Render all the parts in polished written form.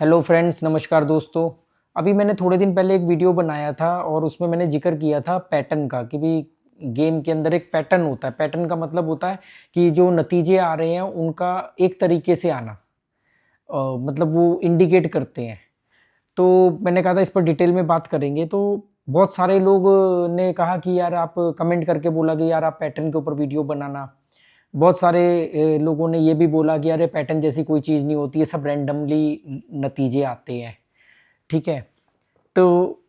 Hello friends, नमस्कार दोस्तों। अभी मैंने थोड़े दिन पहले एक वीडियो बनाया था और उसमें मैंने जिक्र किया था पैटर्न का कि भी गेम के अंदर एक पैटर्न होता है। पैटर्न का मतलब होता है कि जो नतीजे आ रहे हैं उनका एक तरीके से आना, मतलब वो इंडिकेट करते हैं। तो मैंने कहा था इस पर डिटेल में बात करेंगे। तो बहुत सारे लोग ने कहा कि यार आप कमेंट करके बोला कि यार आप पैटर्न के ऊपर वीडियो बनाना। बहुत सारे लोगों ने ये भी बोला कि अरे पैटर्न जैसी कोई चीज़ नहीं होती है, सब रैंडमली नतीजे आते हैं। ठीक है। तो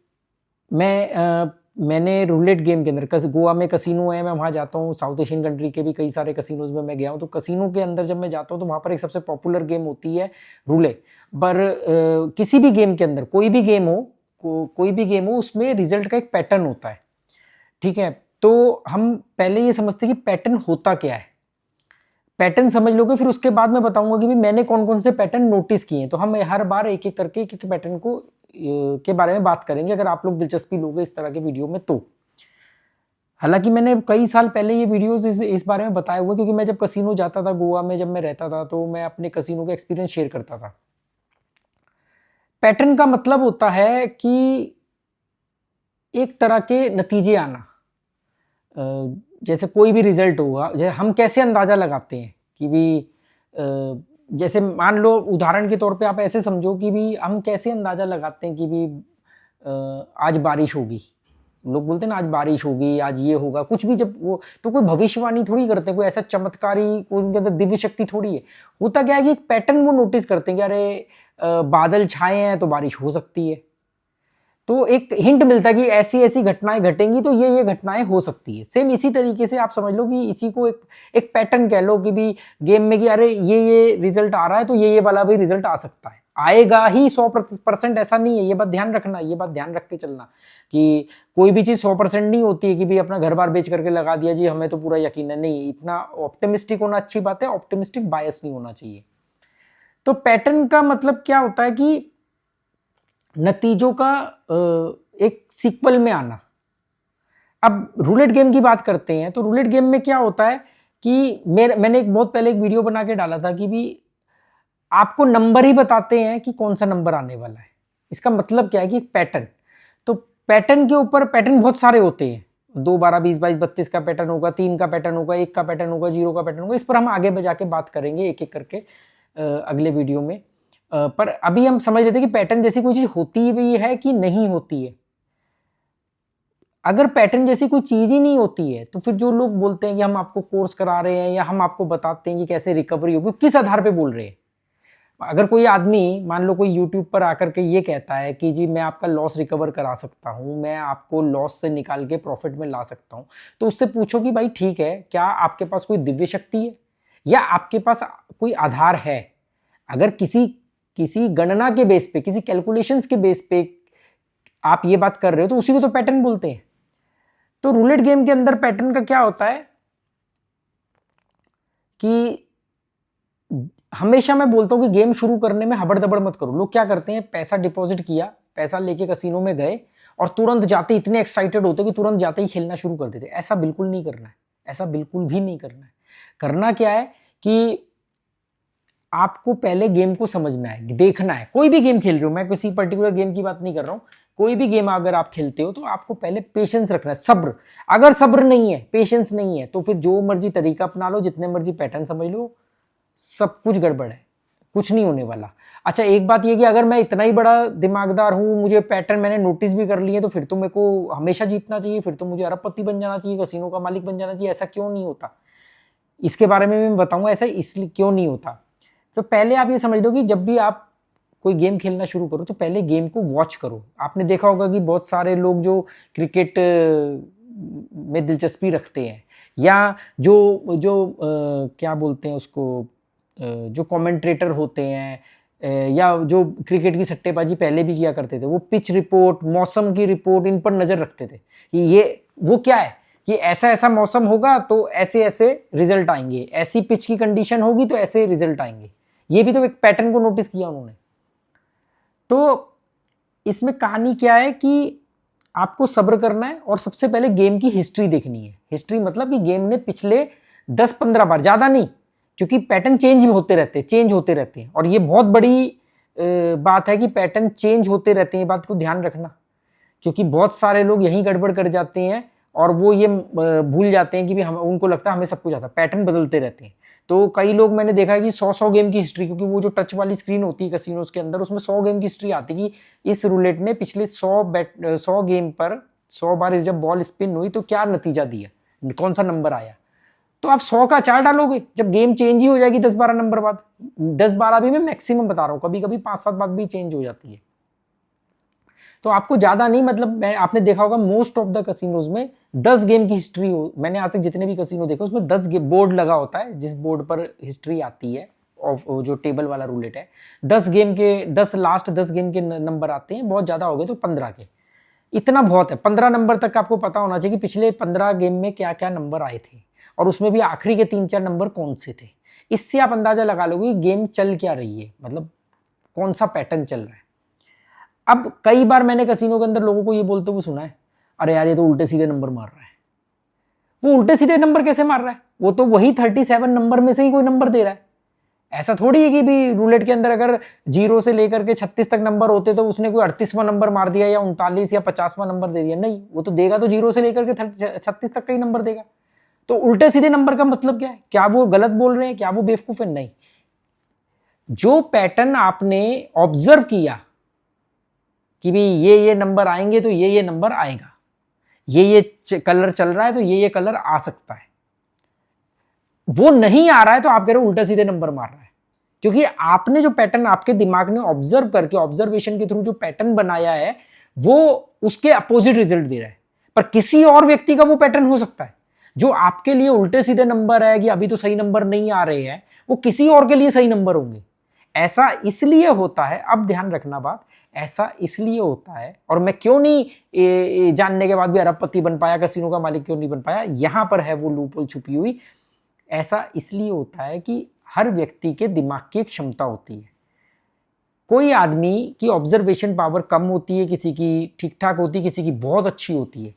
मैंने रूलेट गेम के अंदर गोवा में कसिनो है, मैं वहाँ जाता हूँ। साउथ एशियन कंट्री के भी कई सारे कसिनोज में मैं गया हूँ। तो कसिनो के अंदर जब मैं जाता हूँ तो वहाँ पर एक सबसे पॉपुलर गेम होती है रूले। पर किसी भी गेम के अंदर कोई भी गेम हो, कोई भी गेम हो, उसमें रिजल्ट का एक पैटर्न होता है। ठीक है। तो हम पहले ये समझते हैं कि पैटर्न होता क्या है। पैटर्न समझ लोगे, फिर उसके बाद मैं बताऊंगा कि भी मैंने कौन कौन से पैटर्न नोटिस किए हैं। तो हम हर बार एक एक करके एक पैटर्न को के बारे में बात करेंगे, अगर आप लोग दिलचस्पी लोगे इस तरह के वीडियो में तो। हालांकि मैंने कई साल पहले ये वीडियोस इस बारे में बताया हुआ, क्योंकि मैं जब कसिनो जाता था गोवा में, जब मैं रहता था, तो मैं अपने कसिनो का एक्सपीरियंस शेयर करता था। पैटर्न का मतलब होता है कि एक तरह के नतीजे आना। जैसे कोई भी रिजल्ट होगा, जैसे हम कैसे अंदाजा लगाते हैं कि भी जैसे मान लो उदाहरण के तौर पे आप ऐसे समझो कि भी हम कैसे अंदाजा लगाते हैं कि भी आज बारिश होगी। लोग बोलते हैं ना आज बारिश होगी, आज ये होगा, कुछ भी। जब वो तो कोई भविष्यवाणी थोड़ी करते हैं, कोई ऐसा चमत्कारी, कोई उनके अंदर दिव्य शक्ति थोड़ी है। होता क्या है कि एक पैटर्न वो नोटिस करते हैं कि अरे बादल छाए हैं तो बारिश हो सकती है। तो एक हिंट मिलता है कि ऐसी ऐसी घटनाएं घटेंगी तो ये घटनाएं हो सकती है। सेम इसी तरीके से आप समझ लो कि इसी को एक पैटर्न कह लो कि भी गेम में कि अरे ये रिजल्ट आ रहा है तो ये वाला भी रिजल्ट आ सकता है। आएगा ही 100% ऐसा नहीं है, ये बात ध्यान रखना, ये बात ध्यान रख के चलना कि कोई भी चीज 100% नहीं होती है कि भी अपना घर बार बेच करके लगा दिया जी हमें तो पूरा यकीन है। नहीं, इतना ऑप्टिमिस्टिक होना अच्छी बात है, ऑप्टिमिस्टिक बायस नहीं होना चाहिए। तो पैटर्न का मतलब क्या होता है कि नतीजों का एक सीक्वल में आना। अब रूलेट गेम की बात करते हैं तो रूलेट गेम में क्या होता है कि मैंने एक बहुत पहले एक वीडियो बना के डाला था कि भी आपको नंबर ही बताते हैं कि कौन सा नंबर आने वाला है। इसका मतलब क्या है कि पैटर्न। तो पैटर्न के ऊपर पैटर्न बहुत सारे होते हैं। 2 12 20 22 32 का पैटर्न होगा, 3 का पैटर्न होगा, 1 का पैटर्न होगा, 0 का पैटर्न होगा। इस पर हम आगे बजा के बात करेंगे एक एक करके अगले वीडियो में। पर अभी हम समझ लेते हैं कि पैटर्न जैसी कोई चीज होती भी है कि नहीं होती है। अगर पैटर्न जैसी कोई चीज ही नहीं होती है तो फिर जो लोग बोलते हैं कि हम आपको कोर्स करा रहे हैं या हम आपको बताते हैं कि कैसे रिकवरी होगी, किस आधार पे बोल रहे हैं। अगर कोई आदमी मान लो कोई यूट्यूब पर आकर के ये कहता है कि जी मैं आपका लॉस रिकवर करा सकता हूं, मैं आपको लॉस से निकाल के प्रॉफिट में ला सकता हूं, तो उससे पूछो कि भाई ठीक है, क्या आपके पास कोई दिव्य शक्ति है या आपके पास कोई आधार है। अगर किसी किसी गणना के बेस पे, किसी कैलकुलेशंस के बेस पे आप ये बात कर रहे हो तो उसी को तो पैटर्न बोलते हैं। तो रूलेट गेम के अंदर पैटर्न का क्या होता है कि हमेशा मैं बोलता हूं कि गेम शुरू करने में हबड़ दबड़ मत करो। लोग क्या करते हैं, पैसा डिपॉजिट किया, पैसा लेके कसिनो में गए और तुरंत जाते इतने एक्साइटेड होते कि तुरंत जाते ही खेलना शुरू कर देते। ऐसा बिल्कुल नहीं करना है, ऐसा बिल्कुल भी नहीं करना है। करना क्या है कि आपको पहले गेम को समझना है, देखना है। कोई भी गेम खेल रहे हो, मैं किसी पर्टिकुलर गेम की बात नहीं कर रहा हूं, कोई भी गेम अगर आप खेलते हो तो आपको पहले पेशेंस रखना है, सब्र। अगर सब्र नहीं है, पेशेंस नहीं है, तो फिर जो मर्जी तरीका अपना लो, जितने मर्जी पैटर्न समझ लो, सब कुछ गड़बड़ है, कुछ नहीं होने वाला। अच्छा, एक बात ये कि अगर मैं इतना ही बड़ा दिमागदार हूं, मुझे पैटर्न मैंने नोटिस भी कर लिए, तो फिर तो मेरे को हमेशा जीतना चाहिए, फिर तो मुझे अरबपति बन जाना चाहिए, कसिनो का मालिक बन जाना चाहिए। ऐसा क्यों नहीं होता, इसके बारे में मैं बताऊंगा ऐसा इसलिए क्यों नहीं होता। तो पहले आप ये समझ लो कि जब भी आप कोई गेम खेलना शुरू करो तो पहले गेम को वॉच करो। आपने देखा होगा कि बहुत सारे लोग जो क्रिकेट में दिलचस्पी रखते हैं या जो जो क्या बोलते हैं उसको, जो कमेंट्रेटर होते हैं या जो क्रिकेट की सट्टेबाजी पहले भी किया करते थे, वो पिच रिपोर्ट, मौसम की रिपोर्ट, इन पर नज़र रखते थे कि ये वो क्या है कि ऐसा ऐसा मौसम होगा तो ऐसे ऐसे रिजल्ट आएंगे, ऐसी पिच की कंडीशन होगी तो ऐसे रिजल्ट आएंगे। ये भी तो एक पैटर्न को नोटिस किया उन्होंने। तो इसमें कहानी क्या है कि आपको सब्र करना है और सबसे पहले गेम की हिस्ट्री देखनी है। हिस्ट्री मतलब कि गेम ने पिछले 10-15 बार, ज़्यादा नहीं, क्योंकि पैटर्न चेंज होते रहते हैं और ये बहुत बड़ी बात है कि पैटर्न चेंज होते रहते हैं, बात को ध्यान रखना, क्योंकि बहुत सारे लोग यही गड़बड़ कर जाते हैं और वो ये भूल जाते हैं कि भी हम, उनको लगता है हमें सब कुछ आता है, पैटर्न बदलते रहते हैं। तो कई लोग मैंने देखा है कि 100 गेम की हिस्ट्री, क्योंकि वो जो टच वाली स्क्रीन होती है कैसीनोज के अंदर, उसमें 100 गेम की हिस्ट्री आती है कि इस रूलेट ने पिछले 100 गेम पर 100 बार जब बॉल स्पिन हुई तो क्या नतीजा दिया, कौन सा नंबर आया। तो आप 100 का 4 डालोगे, जब गेम चेंज ही हो जाएगी 10-12 नंबर बाद, 10-12 भी मैं मैक्सिमम बता रहा हूँ, कभी कभी 5-7 बार भी चेंज हो जाती है। तो आपको ज्यादा नहीं, मतलब आपने देखा होगा मोस्ट ऑफ द कसिनोज में 10 गेम की हिस्ट्री हो, मैंने आज तक जितने भी कसिनो देखे उसमें 10 बोर्ड लगा होता है, जिस बोर्ड पर हिस्ट्री आती है ऑफ जो टेबल वाला रूलेट है, 10 गेम के 10 लास्ट 10 गेम के नंबर आते हैं, बहुत ज्यादा हो गए तो 15 के, इतना बहुत है। 15 नंबर तक आपको पता होना चाहिए कि पिछले 15 गेम में क्या क्या नंबर आए थे, और उसमें भी आखिरी के 3-4 नंबर कौन से थे। इससे आप अंदाजा लगा लोगे कि गेम चल क्या रही है, मतलब कौन सा पैटर्न चल रहा है। अब कई बार मैंने कसिनो के अंदर लोगों को ये बोलते हुए सुना है, अरे यार ये तो उल्टे सीधे नंबर मार रहा है। वो उल्टे सीधे नंबर कैसे मार रहा है, वो तो वही 37 नंबर में से ही कोई नंबर दे रहा है। ऐसा थोड़ी है कि भी रूलेट के अंदर अगर 0 से लेकर के 36 तक नंबर होते तो उसने कोई 38वां नंबर मार दिया या 39 या 50वां नंबर दे दिया, नहीं, वो तो देगा तो 0 से लेकर के 36 तक का ही नंबर देगा। तो उल्टे सीधे नंबर का मतलब क्या है, क्या वो गलत बोल रहे हैं, क्या वो बेवकूफ है, नहीं। जो पैटर्न आपने ऑब्जर्व किया कि भी ये नंबर आएंगे तो ये नंबर आएगा, ये कलर चल रहा है तो ये कलर आ सकता है, वो नहीं आ रहा है तो आप कह रहे हो उल्टा सीधे नंबर मार रहा है, क्योंकि आपने जो पैटर्न आपके दिमाग ने ऑब्जर्व करके ऑब्जर्वेशन के थ्रू जो पैटर्न बनाया है वो उसके अपोजिट रिजल्ट दे रहा है। पर किसी और व्यक्ति का वो पैटर्न हो सकता है जो आपके लिए उल्टे सीधे नंबर है कि अभी तो सही नंबर नहीं आ रहे हैं, वो किसी और के लिए सही नंबर होंगे। ऐसा इसलिए होता है, अब ध्यान रखना बात, ऐसा इसलिए होता है, और मैं क्यों नहीं जानने के बाद भी अरबपति बन पाया, कसिनो का मालिक क्यों नहीं बन पाया, यहां पर है वो लूपहोल छुपी हुई। ऐसा इसलिए होता है कि हर व्यक्ति के दिमाग की एक क्षमता होती है। कोई आदमी की ऑब्जर्वेशन पावर कम होती है, किसी की ठीक ठाक होती है, किसी की बहुत अच्छी होती है।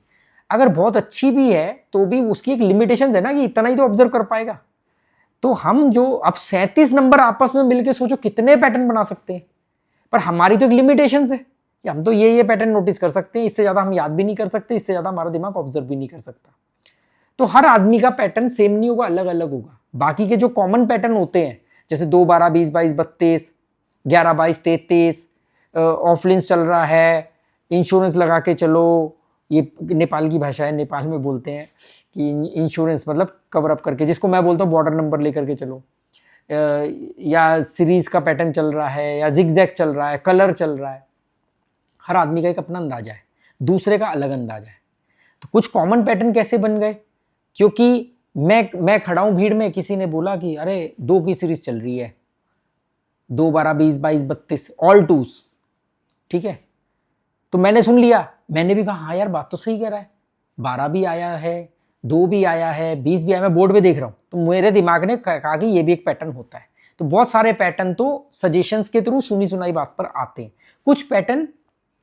अगर बहुत अच्छी भी है तो भी उसकी एक लिमिटेशन है ना, कि इतना ही तो ऑब्जर्व कर पाएगा। तो हम जो अब 37 नंबर आपस में मिलकर सोचो कितने पैटर्न बना सकते हैं, पर हमारी तो एक लिमिटेशन है कि हम तो ये पैटर्न नोटिस कर सकते हैं, इससे ज्यादा हम याद भी नहीं कर सकते, इससे ज्यादा हमारा दिमाग ऑब्जर्व भी नहीं कर सकता। तो हर आदमी का पैटर्न सेम नहीं होगा, अलग अलग होगा। बाकी के जो कॉमन पैटर्न होते हैं जैसे 2, 12, 20, 22, 32, 11, 22, 33, ऑफलिंस चल रहा है, इंश्योरेंस लगा के चलो, ये नेपाल की भाषा है, नेपाल में बोलते हैं कि इंश्योरेंस मतलब कवर अप करके, जिसको मैं बोलता हूँ बॉर्डर नंबर लेकर के चलो, या सीरीज का पैटर्न चल रहा है, या जिगजैग चल रहा है, कलर चल रहा है। हर आदमी का एक अपना अंदाजा है, दूसरे का अलग अंदाजा है। तो कुछ कॉमन पैटर्न कैसे बन गए, क्योंकि मैं खड़ा हूं भीड़ में, किसी ने बोला कि अरे 2 की सीरीज चल रही है, 2, 12, 20, 22, 32 ऑल टूस, ठीक है। तो मैंने सुन लिया, मैंने भी कहा हाँ यार बात तो सही कह रहा है, 12 भी आया है, 2 भी आया है, 20 भी आया, मैं बोर्ड पे देख रहा हूँ। तो मेरे दिमाग ने कहा कि ये भी एक पैटर्न होता है। तो बहुत सारे पैटर्न तो सजेशंस के थ्रू सुनी सुनाई बात पर आते हैं। कुछ पैटर्न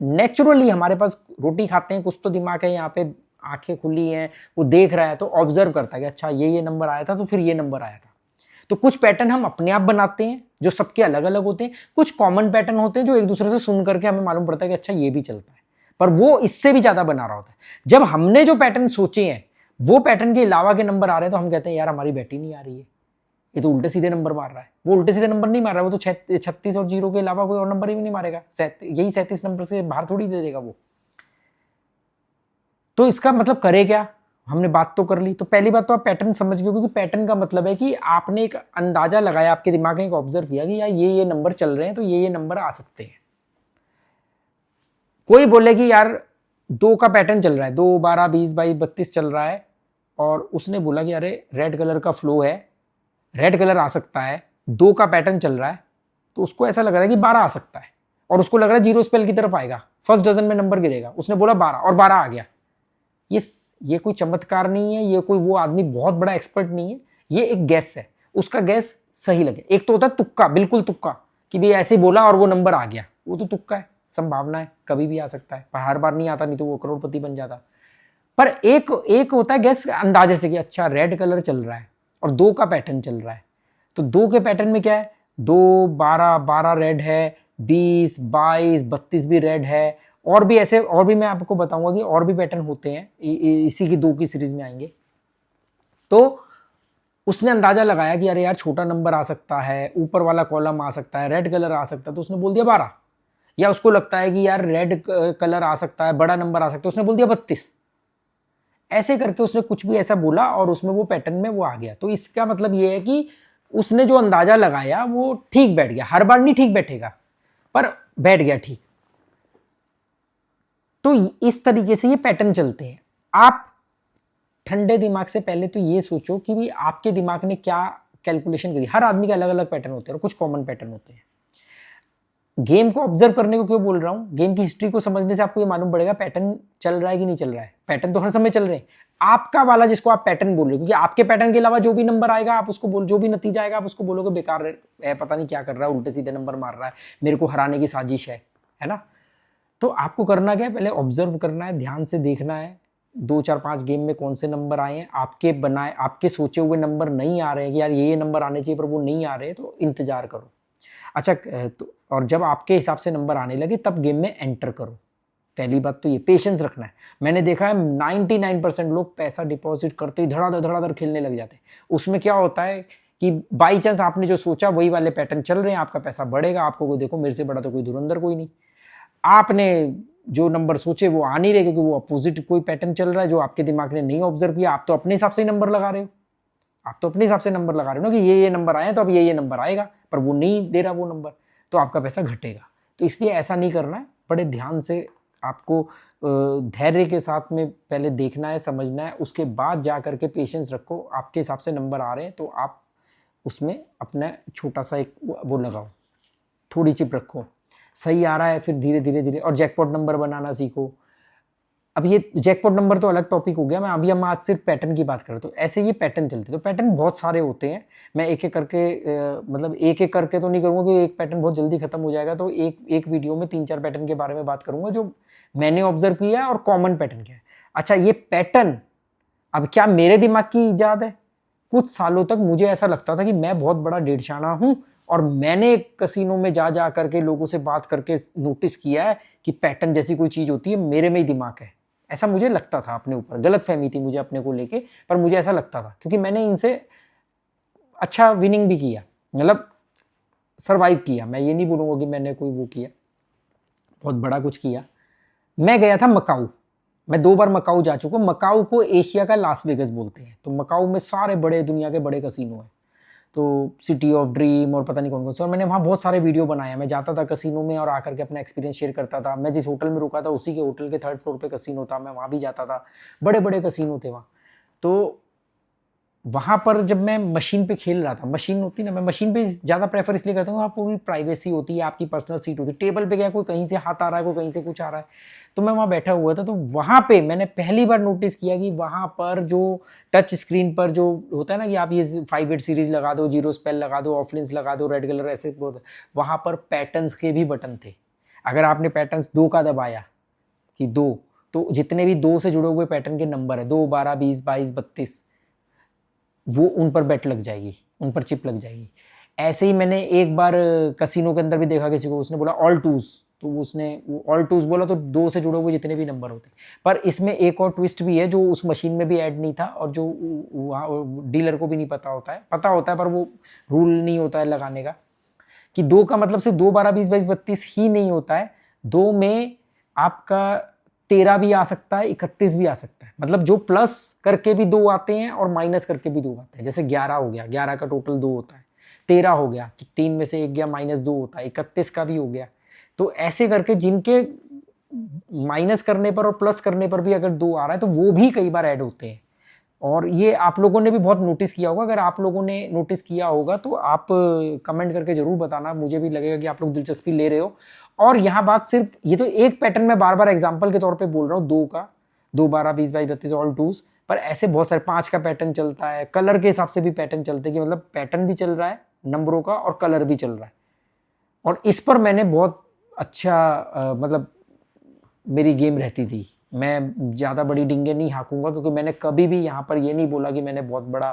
नेचुरली हमारे पास, रोटी खाते हैं, कुछ तो दिमाग है यहाँ पे, आंखें खुली हैं, वो देख रहा है तो ऑब्जर्व करता है कि अच्छा ये नंबर आया था तो फिर ये नंबर आया था। तो कुछ पैटर्न हम अपने आप बनाते हैं जो सबके अलग अलग होते हैं, कुछ कॉमन पैटर्न होते हैं जो एक दूसरे से सुन करके हमें मालूम पड़ता है कि अच्छा ये भी चलता है, पर वो इससे भी ज्यादा बना रहा होता है। जब हमने जो पैटर्न सोचे हैं वो पैटर्न के अलावा के नंबर आ रहे हैं तो हम कहते हैं यार हमारी बैटी नहीं आ रही है, ये तो उल्टे सीधे नंबर मार रहा है। वो उल्टे सीधे नंबर नहीं मार रहा है, वो तो 36 और 0 के अलावा कोई और नंबर ही नहीं मारेगा, यही 37 नंबर से बाहर थोड़ी दे देगा वो। तो इसका मतलब करे क्या, हमने बात तो कर ली। तो पहली बात तो आप पैटर्न समझ गए, क्योंकि पैटर्न का मतलब है कि आपने एक अंदाजा लगाया, आपके दिमाग ने एक ऑब्जर्व किया कि यार ये नंबर चल रहे हैं तो ये नंबर आ सकते हैं। कोई बोले कि यार 2 का पैटर्न चल रहा है, 2, 12, 20, 22, 32 चल रहा है, और उसने बोला कि अरे रेड कलर का फ्लो है, रेड कलर आ सकता है, 2 का पैटर्न चल रहा है, तो उसको ऐसा लग रहा है कि 12 आ सकता है, और उसको लग रहा है 0 स्पेल की तरफ आएगा, फर्स्ट डजन में नंबर गिरेगा। उसने बोला 12 और 12 आ गया। ये कोई चमत्कार नहीं है, ये कोई वो आदमी बहुत बड़ा एक्सपर्ट नहीं है, ये एक गैस है, उसका गैस सही लगे। एक तो होता है तुक्का, बिल्कुल तुक्का, कि भी ऐसे बोला और वो नंबर आ गया, वो तो तुक्का है, संभावना है, कभी भी आ सकता है, पर हर बार नहीं आता, नहीं तो वो करोड़पति बन जाता। पर एक होता है गैस अंदाजे से कि अच्छा रेड कलर चल रहा है और 2 का पैटर्न चल रहा है, तो 2 के पैटर्न में क्या है, 2, 12, 12 रेड है, 20, 22, 32 भी रेड है, और भी ऐसे, और भी मैं आपको बताऊंगा कि और भी पैटर्न होते हैं, इसी की 2 की सीरीज में आएंगे। तो उसने अंदाजा लगाया कि अरे यार छोटा नंबर आ सकता है, ऊपर वाला कॉलम आ सकता है, रेड कलर आ सकता है, तो उसने बोल दिया 12। या उसको लगता है कि यार रेड कलर आ सकता है, बड़ा नंबर आ सकता है, उसने बोल दिया 32। ऐसे करके उसने कुछ भी ऐसा बोला और उसमें वो पैटर्न में वो आ गया। तो इसका मतलब ये है कि उसने जो अंदाजा लगाया वो ठीक बैठ गया। हर बार नहीं ठीक बैठेगा, पर बैठ गया ठीक। तो इस तरीके से ये पैटर्न चलते हैं। आप ठंडे दिमाग से पहले तो ये सोचो कि भी आपके दिमाग ने क्या कैलकुलेशन करी। हर आदमी के अलग अलग पैटर्न होते हैं और कुछ कॉमन पैटर्न होते हैं। गेम को ऑब्जर्व करने को क्यों बोल रहा हूं? गेम की हिस्ट्री को समझने से आपको ये मालूम पड़ेगा पैटर्न चल रहा है कि नहीं चल रहा है। पैटर्न तो हर समय चल रहे हैं। आपका वाला जिसको आप पैटर्न बोल रहे हो, क्योंकि आपके पैटर्न के अलावा जो भी नंबर आएगा आप उसको बोल, जो भी नतीजा आएगा आप उसको बोलोगे बेकार है, पता नहीं क्या कर रहा है, उल्टे सीधे नंबर मार रहा है, मेरे को हराने की साजिश है ना। तो आपको करना क्या है, पहले ऑब्जर्व करना है, ध्यान से देखना है 2, 4, 5 गेम में कौन से नंबर आए हैं, आपके बनाए, आपके सोचे हुए नंबर नहीं आ रहे हैं कि यार ये नंबर आने चाहिए पर वो नहीं आ रहे, तो इंतजार करो। अच्छा, तो और जब आपके हिसाब से नंबर आने लगे तब गेम में एंटर करो। पहली बात तो ये पेशेंस रखना है। मैंने देखा है 99% लोग पैसा डिपॉजिट करते ही धड़ाधड़ खेलने लग जाते हैं। उसमें क्या होता है कि बाई चांस आपने जो सोचा वही वाले पैटर्न चल रहे हैं, आपका पैसा बढ़ेगा, आपको कोई देखो मेरे से बड़ा तो कोई धुरंधर कोई नहीं। आपने जो नंबर सोचे वो आ नहीं रहे क्योंकि वो अपोजिट कोई पैटर्न चल रहा है जो आपके दिमाग ने नहीं ऑब्जर्व किया। आप तो अपने हिसाब से ही नंबर लगा रहे हो, आप तो अपने हिसाब से नंबर लगा रहे हो ना कि ये नंबर आए तो अब ये नंबर आएगा, पर वो नहीं दे रहा वो नंबर, तो आपका पैसा घटेगा। तो इसलिए ऐसा नहीं करना है। बड़े ध्यान से आपको धैर्य के साथ में पहले देखना है, समझना है, उसके बाद जा करके पेशेंस रखो। आपके हिसाब से नंबर आ रहे हैं तो आप उसमें अपना छोटा सा एक वो लगाओ, थोड़ी चिप रखो। सही आ रहा है फिर धीरे धीरे धीरे, और जैकपॉट नंबर बनाना सीखो। अब ये जैकपॉट नंबर तो अलग टॉपिक हो गया, मैं अभी हम आज सिर्फ पैटर्न की बात कर रहा हूँ। तो ऐसे ये पैटर्न चलते हैं। तो पैटर्न बहुत सारे होते हैं। मैं एक एक करके मतलब एक एक करके तो नहीं करूँगा क्योंकि एक पैटर्न बहुत जल्दी खत्म हो जाएगा। तो एक वीडियो में 3-4 पैटर्न के बारे में बात करूंगा जो मैंने ऑब्जर्व किया है और कॉमन पैटर्न क्या है। अच्छा, ये पैटर्न अब क्या मेरे दिमाग की ईजाद है? कुछ सालों तक मुझे ऐसा लगता था कि मैं बहुत बड़ा डेढ़शाना हूं और मैंने कसिनो में जा जा करके लोगों से बात करके नोटिस किया है कि पैटर्न जैसी कोई चीज होती है, मेरे में ही दिमाग है। ऐसा मुझे लगता था अपने ऊपर, गलत फहमी थी मुझे अपने को लेके, पर मुझे ऐसा लगता था क्योंकि मैंने इनसे अच्छा विनिंग भी किया, मतलब सरवाइव किया। मैं ये नहीं बोलूँगा कि मैंने कोई वो किया, बहुत बड़ा कुछ किया। मैं गया था मकाऊ, मैं 2 बार मकाऊ जा चुका हूँ। मकाऊ को एशिया का लास वेगस बोलते हैं। तो मकाऊ में सारे बड़े दुनिया के बड़े कसिनो हैं, तो सिटी ऑफ ड्रीम और पता नहीं कौन कौन से। और मैंने वहाँ बहुत सारे वीडियो बनाए। मैं जाता था कसिनो में और आकर के अपना एक्सपीरियंस शेयर करता था। मैं जिस होटल में रुका था उसी के होटल के 3rd फ्लोर पे कसिनो था, मैं वहाँ भी जाता था। बड़े बड़े कसिनो थे वहाँ। तो वहाँ पर जब मैं मशीन पे खेल रहा था, मशीन होती ना, मैं मशीन पे ज़्यादा प्रेफर इसलिए करता हूँ, वहाँ पूरी प्राइवेसी होती है, आपकी पर्सनल सीट होती है। टेबल पे क्या कोई कहीं से हाथ आ रहा है, कोई कहीं से कुछ आ रहा है। तो मैं वहाँ बैठा हुआ था, तो वहाँ पे मैंने पहली बार नोटिस किया कि वहाँ पर जो टच स्क्रीन पर जो होता है ना कि आप ये 5-8 सीरीज लगा दो, 0 स्पेल लगा दो, ऑफलाइंस लगा दो, रेड कलर, ऐसे वहाँ पर पैटर्न्स के भी बटन थे। अगर आपने पैटर्न्स 2 का दबाया कि 2, तो जितने भी 2 से जुड़े हुए पैटर्न के नंबर है, 2, 12, 20, 22, 32, वो उन पर बेट लग जाएगी, उन पर चिप लग जाएगी। ऐसे ही मैंने एक बार कसिनो के अंदर भी देखा किसी को, उसने बोला ऑल टूज, तो उसने वो ऑल टूज बोला तो 2 से जुड़े हुए जितने भी नंबर होते। पर इसमें एक और ट्विस्ट भी है जो उस मशीन में भी ऐड नहीं था और जो वहाँ डीलर को भी नहीं पता होता है, पर वो रूल नहीं होता है लगाने का कि 2 का मतलब सिर्फ 2, 12, 20, 22, 32 ही नहीं होता है। 2 में आपका 13 भी आ सकता है, 31 भी आ सकता है। मतलब जो प्लस करके भी 2 आते हैं और माइनस करके भी 2 आते हैं। जैसे 11 हो गया, 11 का टोटल 2 होता है। 13 हो गया तो 3 में से 1 गया, -2 होता है। 31 का भी हो गया। तो ऐसे करके जिनके माइनस करने पर और प्लस करने पर भी अगर 2 आ रहा है तो वो भी कई बार ऐड होते हैं। और ये आप लोगों ने भी बहुत नोटिस किया होगा। अगर आप लोगों ने नोटिस किया होगा तो आप कमेंट करके जरूर बताना, मुझे भी लगेगा कि आप लोग दिलचस्पी ले रहे हो। और यहाँ बात सिर्फ ये तो एक पैटर्न में बार बार एग्जांपल के तौर पे बोल रहा हूँ, 2 का, 2, 12, 20, 22, 32 ऑल टूज, पर ऐसे बहुत सारे 5 का पैटर्न चलता है। कलर के हिसाब से भी पैटर्न चलते हैं कि मतलब पैटर्न भी चल रहा है नंबरों का और कलर भी चल रहा है। और इस पर मैंने बहुत अच्छा मतलब मेरी गेम रहती थी। मैं ज़्यादा बड़ी डिंगे नहीं हाँकूंगा क्योंकि मैंने कभी भी यहाँ पर ये नहीं बोला कि मैंने बहुत बड़ा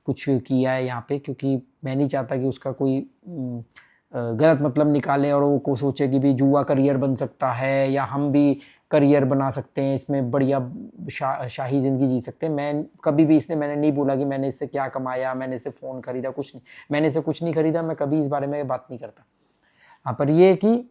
कुछ किया है यहाँ पे, क्योंकि मैं नहीं चाहता कि उसका कोई गलत मतलब निकाले और वो को सोचे कि भी जुआ करियर बन सकता है या हम भी करियर बना सकते हैं इसमें, बढ़िया शाही ज़िंदगी जी सकते हैं। मैं कभी भी मैंने नहीं बोला कि मैंने इससे क्या कमाया, मैंने इससे फ़ोन खरीदा, कुछ नहीं, मैंने इससे कुछ नहीं खरीदा, मैं कभी इस बारे में बात नहीं करता। हाँ, पर ये कि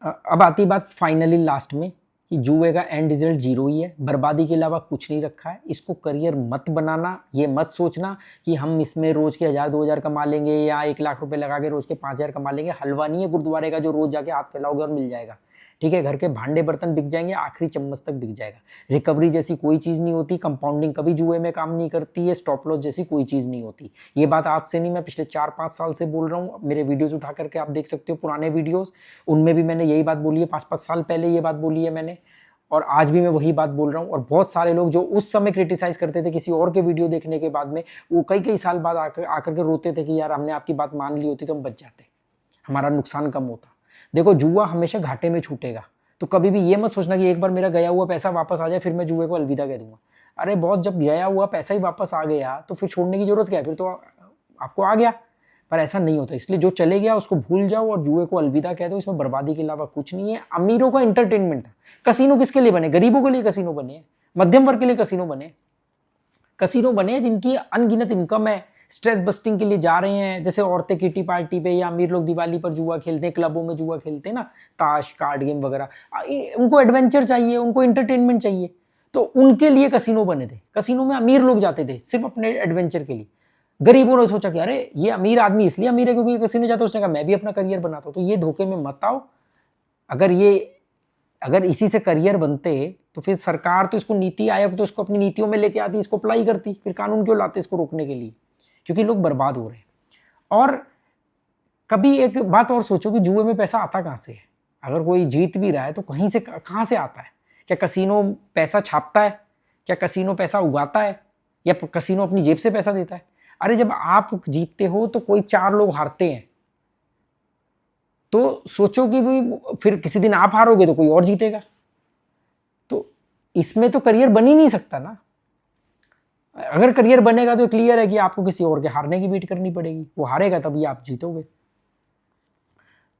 अब आती बात फाइनली लास्ट में कि जुए का एंड रिजल्ट 0 ही है, बर्बादी के अलावा कुछ नहीं रखा है। इसको करियर मत बनाना, ये मत सोचना कि हम इसमें रोज़ के 1000-2000 कमा लेंगे या 1 लाख रुपए लगा के रोज़ के 5000 कमा लेंगे। हलवा नहीं है गुरुद्वारे का जो रोज़ जाके हाथ फैलाओगे और मिल जाएगा। ठीक है, घर के भांडे बर्तन बिक जाएंगे, आखिरी चम्मच तक बिक जाएगा। रिकवरी जैसी कोई चीज़ नहीं होती, कंपाउंडिंग कभी जुए में काम नहीं करती है, स्टॉप लॉस जैसी कोई चीज़ नहीं होती। ये बात आज से नहीं, मैं पिछले 4-5 साल से बोल रहा हूँ। मेरे वीडियोज़ उठा करके आप देख सकते हो, पुराने वीडियोज़, उनमें भी मैंने यही बात बोली है। 5-5 साल पहले ये बात बोली है मैंने, और आज भी मैं वही बात बोल रहा हूँ। और बहुत सारे लोग जो उस समय क्रिटिसाइज करते थे किसी और के वीडियो देखने के बाद में, वो कई साल बाद आकर के रोते थे कि यार हमने आपकी बात मान ली होती तो हम बच जाते, हमारा नुकसान कम होता। देखो, जुआ हमेशा घाटे में छूटेगा, तो कभी भी ये मत सोचना कि एक बार मेरा गया हुआ पैसा वापस आ जाए फिर मैं जुए को अलविदा कह दूंगा। अरे बॉस, जब गया हुआ पैसा ही वापस आ गया तो फिर छोड़ने की जरूरत क्या है, फिर तो आपको आ गया। पर ऐसा नहीं होता, इसलिए जो चले गया उसको भूल जाओ और जुए को अलविदा कह दो। इसमें बर्बादी के अलावा कुछ नहीं है। अमीरों का एंटरटेनमेंट था। कसीनो किसके लिए बने? गरीबों के लिए कसीनो बने, मध्यम वर्ग के लिए कसीनो बने। कसीनो बने जिनकी अनगिनत इनकम है, स्ट्रेस बस्टिंग के लिए जा रहे हैं। जैसे औरतें किटी पार्टी पे या अमीर लोग दिवाली पर जुआ खेलते हैं, क्लबों में जुआ खेलते हैं ना, ताश, कार्ड गेम वगैरह। उनको एडवेंचर चाहिए, उनको एंटरटेनमेंट चाहिए, तो उनके लिए कसीनो बने थे। कसीनो में अमीर लोग जाते थे सिर्फ अपने एडवेंचर के लिए। गरीबों ने सोचा कि अरे ये अमीर आदमी इसलिए अमीर है क्योंकि ये कसीनो जाता है, उसने कहा मैं भी अपना करियर बनाता हूं। तो ये धोखे में मत आओ। अगर इसी से करियर बनते तो फिर सरकार तो इसको, नीति आयोग तो इसको अपनी नीतियों में लेके आती, इसको अप्लाई करती। फिर कानून क्यों लाते इसको रोकने के लिए? क्योंकि लोग बर्बाद हो रहे हैं। और कभी एक बात और सोचो कि जुए में पैसा आता कहाँ से है? अगर कोई जीत भी रहा है तो कहीं से, कहाँ से आता है? क्या कसीनो पैसा छापता है? क्या कसीनो पैसा उगाता है? या कसीनो अपनी जेब से पैसा देता है? अरे जब आप जीतते हो तो कोई 4 लोग हारते हैं, तो सोचो कि भाई फिर किसी दिन आप हारोगे तो कोई और जीतेगा। तो इसमें तो करियर बन ही नहीं सकता ना। अगर करियर बनेगा तो क्लियर है कि आपको किसी और के हारने की वेट करनी पड़ेगी, वो हारेगा तभी आप जीतोगे।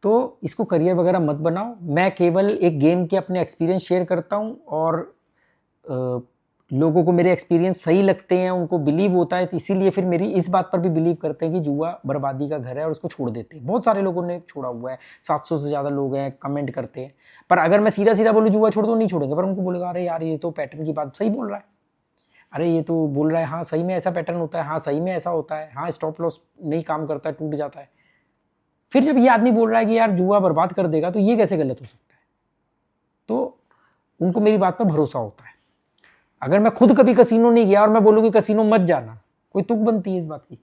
तो इसको करियर वगैरह मत बनाओ। मैं केवल एक गेम के अपने एक्सपीरियंस शेयर करता हूँ, और लोगों को मेरे एक्सपीरियंस सही लगते हैं, उनको बिलीव होता है, तो इसीलिए फिर मेरी इस बात पर भी बिलीव करते हैं कि जुआ बर्बादी का घर है और उसको छोड़ देते हैं। बहुत सारे लोगों ने छोड़ा हुआ है, 700 से ज़्यादा लोग हैं, कमेंट करते हैं। पर अगर मैं सीधा सीधा बोलूँ जुआ छोड़ दो, नहीं छोड़ेंगे। पर उनको बोलेगा अरे यार ये तो पैटर्न की बात सही बोल रहा है, अरे ये तो बोल रहा है हाँ सही में ऐसा पैटर्न होता है, हाँ सही में ऐसा होता है, हाँ स्टॉप लॉस नहीं काम करता है, टूट जाता है। फिर जब ये आदमी बोल रहा है कि यार जुआ बर्बाद कर देगा, तो ये कैसे गलत हो सकता है? तो उनको मेरी बात पर भरोसा होता है। अगर मैं खुद कभी कसीनो नहीं गया और मैं बोलूँ कि कसीनो मत जाना, कोई तुक बनती है इस बात की?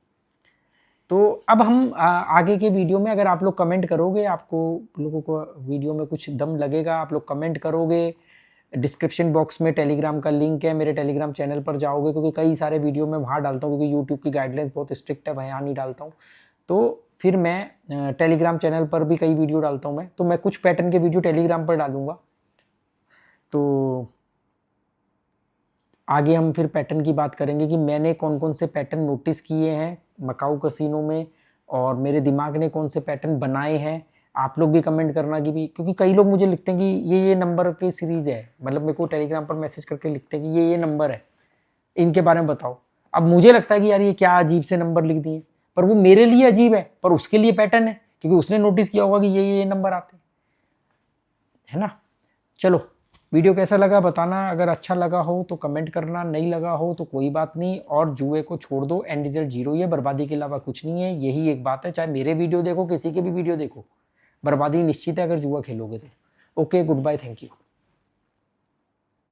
तो अब हम आगे के वीडियो में, अगर आप लोग कमेंट करोगे, आपको लोगों को वीडियो में कुछ दम लगेगा, आप लोग कमेंट करोगे, डिस्क्रिप्शन बॉक्स में टेलीग्राम का लिंक है, मेरे टेलीग्राम चैनल पर जाओगे, क्योंकि कई सारे वीडियो मैं वहाँ डालता हूँ, क्योंकि यूट्यूब की गाइडलाइंस बहुत स्ट्रिक्ट है, वहाँ नहीं डालता हूँ। तो फिर मैं टेलीग्राम चैनल पर भी कई वीडियो डालता हूँ तो मैं कुछ पैटर्न के वीडियो टेलीग्राम पर डालूँगा। तो आगे हम फिर पैटर्न की बात करेंगे कि मैंने कौन कौन से पैटर्न नोटिस किए हैं मकाऊ कसीनो में, और मेरे दिमाग ने कौन से पैटर्न बनाए हैं। आप लोग भी कमेंट करना कि भी, क्योंकि कई लोग मुझे लिखते हैं कि ये नंबर की सीरीज़ है, मतलब मेरे को टेलीग्राम पर मैसेज करके लिखते हैं कि ये नंबर है, इनके बारे में बताओ। अब मुझे लगता है कि यार ये क्या अजीब से नंबर लिख दिए, पर वो मेरे लिए अजीब है, पर उसके लिए पैटर्न है, क्योंकि उसने नोटिस किया होगा कि ये नंबर आते है ना। चलो, वीडियो कैसा लगा बताना। अगर अच्छा लगा हो तो कमेंट करना, नहीं लगा हो तो कोई बात नहीं। और जुए को छोड़ दो, एंड रिजल्ट 0 ही है, बर्बादी के अलावा कुछ नहीं है। यही एक बात है, चाहे मेरे वीडियो देखो, किसी के भी वीडियो देखो, बर्बादी निश्चित है अगर जुआ खेलोगे तो। Okay, goodbye, thank you.